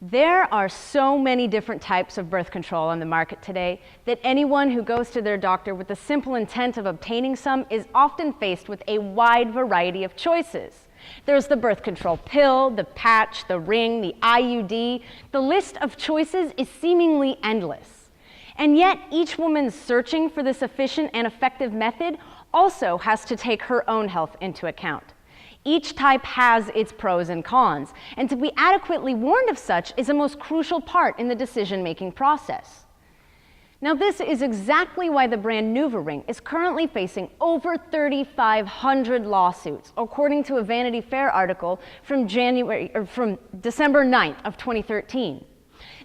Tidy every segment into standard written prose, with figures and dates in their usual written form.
There are so many different types of birth control on the market today that anyone who goes to their doctor with the simple intent of obtaining some is often faced with a wide variety of choices. There's the birth control pill, the patch, the ring, the IUD. The list of choices is seemingly endless. And yet, each woman searching for this efficient and effective method also has to take her own health into account. Each type has its pros and cons, and to be adequately warned of such is a most crucial part in the decision-making process. Now, this is exactly why the brand NuvaRing is currently facing over 3,500 lawsuits, according to a Vanity Fair article from December 9th of 2013.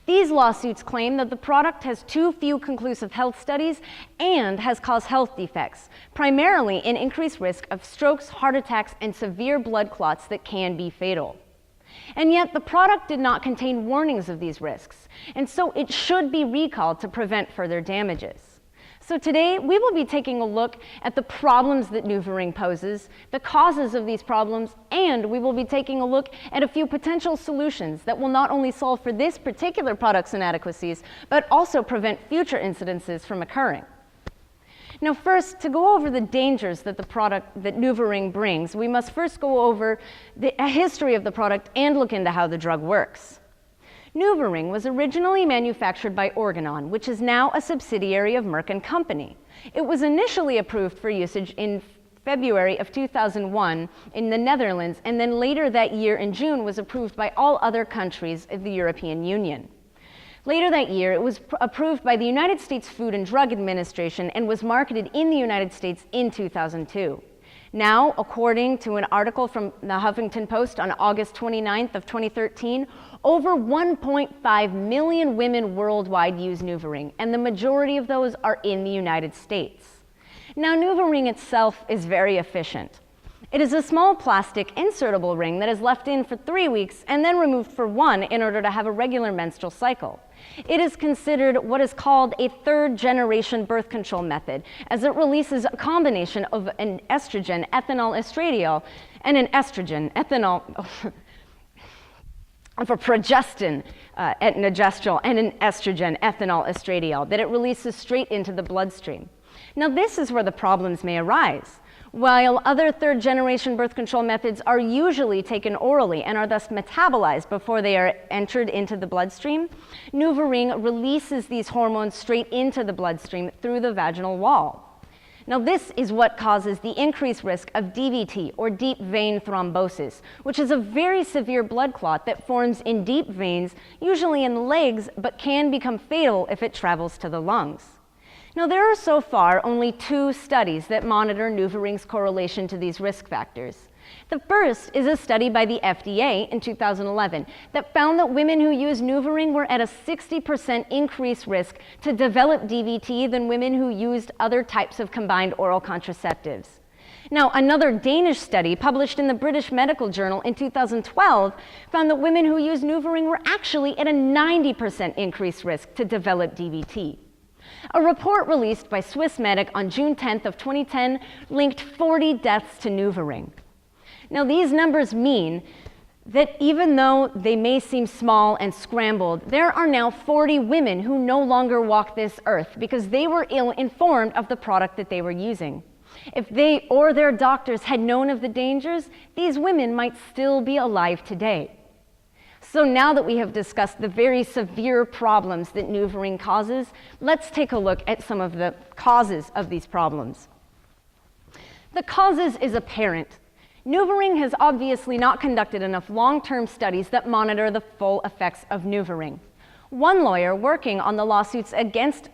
These lawsuits claim that the product has too few conclusive health studies and has caused health defects, primarily an increased risk of strokes, heart attacks, and severe blood clots that can be fatal. And yet, the product did not contain warnings of these risks, and so it should be recalled to prevent further damages. So today, we will be taking a look at the problems that NuvaRing poses, the causes of these problems, and we will be taking a look at a few potential solutions that will not only solve for this particular product's inadequacies, but also prevent future incidences from occurring. Now first, to go over the dangers that the product that NuvaRing brings, we must first go over a history of the product and look into how the drug works. NuvaRing was originally manufactured by Organon, which is now a subsidiary of Merck & Company. It was initially approved for usage in February of 2001 in the Netherlands, and then later that year in June was approved by all other countries of the European Union. Later that year, it was approved by the United States Food and Drug Administration and was marketed in the United States in 2002. Now, according to an article from the Huffington Post on August 29th of 2013, over 1.5 million women worldwide use NuvaRing, and the majority of those are in the United States. Now, NuvaRing itself is very efficient. It is a small plastic insertable ring that is left in for 3 weeks and then removed for 1 in order to have a regular menstrual cycle. It is considered what is called a third-generation birth control method, as it releases a combination of an estrogen, ethinyl estradiol, and an estrogen, ethinyl, of a progestin, etinogestrel, and an estrogen, ethinyl estradiol, that it releases straight into the bloodstream. Now, this is where the problems may arise. While other third-generation birth control methods are usually taken orally and are thus metabolized before they are entered into the bloodstream, NuvaRing releases these hormones straight into the bloodstream through the vaginal wall. Now, this is what causes the increased risk of DVT, or deep vein thrombosis, which is a very severe blood clot that forms in deep veins, usually in the legs, but can become fatal if it travels to the lungs. Now, there are so far only 2 studies that monitor NuvaRing's correlation to these risk factors. The first is a study by the FDA in 2011 that found that women who use NuvaRing were at a 60% increased risk to develop DVT than women who used other types of combined oral contraceptives. Now, another Danish study published in the British Medical Journal in 2012 found that women who used NuvaRing were actually at a 90% increased risk to develop DVT. A report released by Swissmedic on June 10th of 2010 linked 40 deaths to NuvaRing. Now, these numbers mean that even though they may seem small and scrambled, there are now 40 women who no longer walk this earth because they were ill-informed of the product that they were using. If they or their doctors had known of the dangers, these women might still be alive today. So now that we have discussed the very severe problems that NuvaRing causes, let's take a look at some of the causes of these problems. The causes is apparent. NuvaRing has obviously not conducted enough long-term studies that monitor the full effects of NuvaRing. One lawyer working on the lawsuits against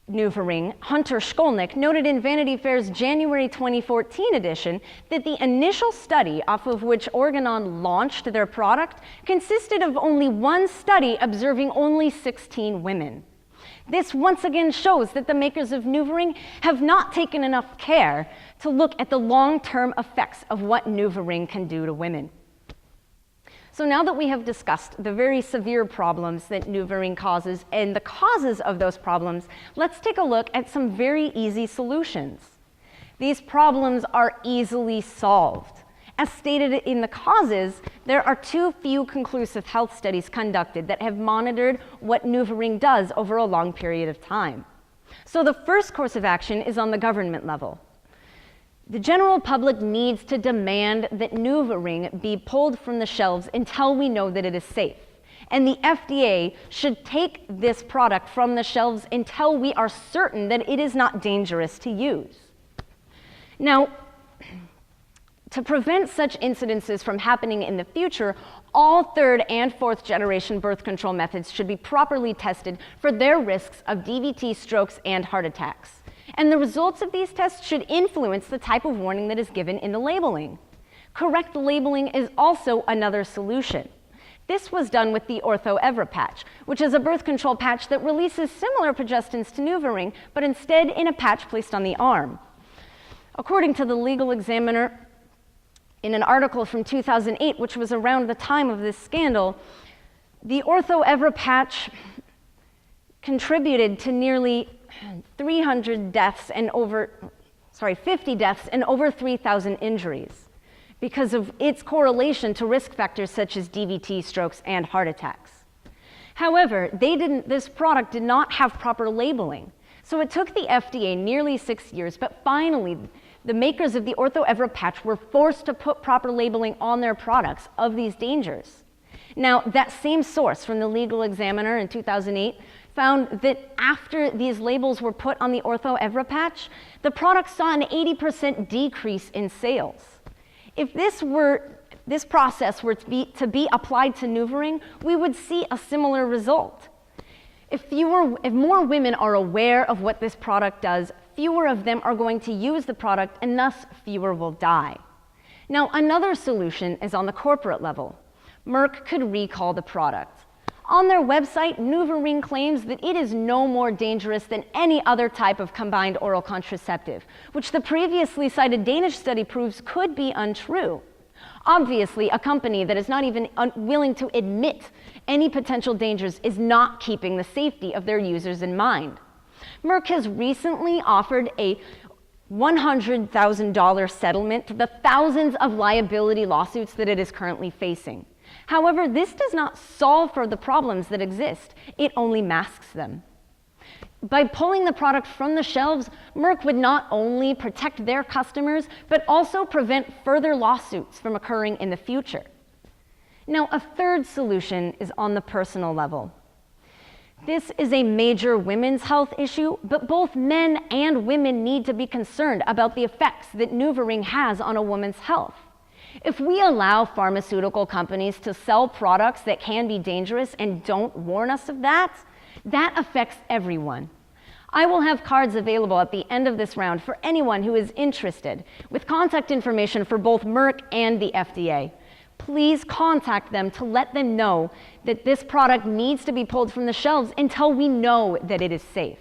NuvaRing, Hunter Skolnick, noted in Vanity Fair's January 2014 edition that the initial study off of which Organon launched their product consisted of only 1 study observing only 16 women. This once again shows that the makers of NuvaRing have not taken enough care to look at the long-term effects of what NuvaRing can do to women. So now that we have discussed the very severe problems that NuvaRing causes and the causes of those problems, let's take a look at some very easy solutions. These problems are easily solved. As stated in the causes, there are too few conclusive health studies conducted that have monitored what NuvaRing does over a long period of time. So the first course of action is on the government level. The general public needs to demand that NuvaRing be pulled from the shelves until we know that it is safe. And the FDA should take this product from the shelves until we are certain that it is not dangerous to use. Now, to prevent such incidences from happening in the future, all third and fourth generation birth control methods should be properly tested for their risks of DVT, strokes, and heart attacks. And the results of these tests should influence the type of warning that is given in the labeling. Correct labeling is also another solution. This was done with the OrthoEvra patch, which is a birth control patch that releases similar progestins to NuvaRing, but instead in a patch placed on the arm. According to the Legal Examiner, in an article from 2008, which was around the time of this scandal, the OrthoEvra patch contributed to nearly 300 deaths and 50 deaths and over 3,000 injuries because of its correlation to risk factors such as DVT, strokes, and heart attacks. However, this product did not have proper labeling. So it took the FDA nearly 6 years, but finally, the makers of the OrthoEvra patch were forced to put proper labeling on their products of these dangers. Now, that same source from the Legal Examiner in 2008 found that after these labels were put on the OrthoEvra patch, the product saw an 80% decrease in sales. If this process were to be applied to NuvaRing, we would see a similar result. If more women are aware of what this product does, fewer of them are going to use the product, and thus fewer will die. Now, another solution is on the corporate level. Merck could recall the product. On their website, NuvaRing claims that it is no more dangerous than any other type of combined oral contraceptive, which the previously cited Danish study proves could be untrue. Obviously, a company that is not even willing to admit any potential dangers is not keeping the safety of their users in mind. Merck has recently offered a $100,000 settlement to the thousands of liability lawsuits that it is currently facing. However, this does not solve for the problems that exist. It only masks them. By pulling the product from the shelves, Merck would not only protect their customers, but also prevent further lawsuits from occurring in the future. Now, a third solution is on the personal level. This is a major women's health issue, but both men and women need to be concerned about the effects that NuvaRing has on a woman's health. If we allow pharmaceutical companies to sell products that can be dangerous and don't warn us of that, that affects everyone. I will have cards available at the end of this round for anyone who is interested, with contact information for both Merck and the FDA. Please contact them to let them know that this product needs to be pulled from the shelves until we know that it is safe.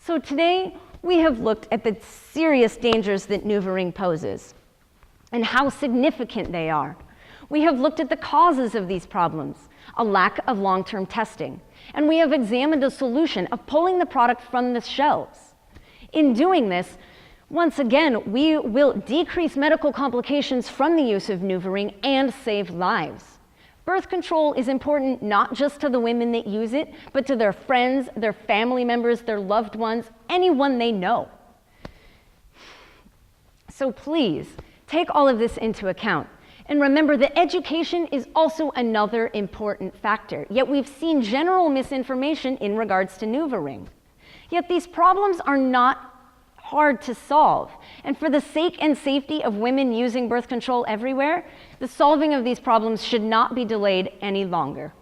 So today, we have looked at the serious dangers that NuvaRing poses and how significant they are. We have looked at the causes of these problems, a lack of long-term testing, and we have examined a solution of pulling the product from the shelves. In doing this, once again, we will decrease medical complications from the use of NuvaRing and save lives. Birth control is important not just to the women that use it, but to their friends, their family members, their loved ones, anyone they know. So please, take all of this into account. And remember that education is also another important factor. Yet we've seen general misinformation in regards to NuvaRing. Yet these problems are not hard to solve. And for the sake and safety of women using birth control everywhere, the solving of these problems should not be delayed any longer.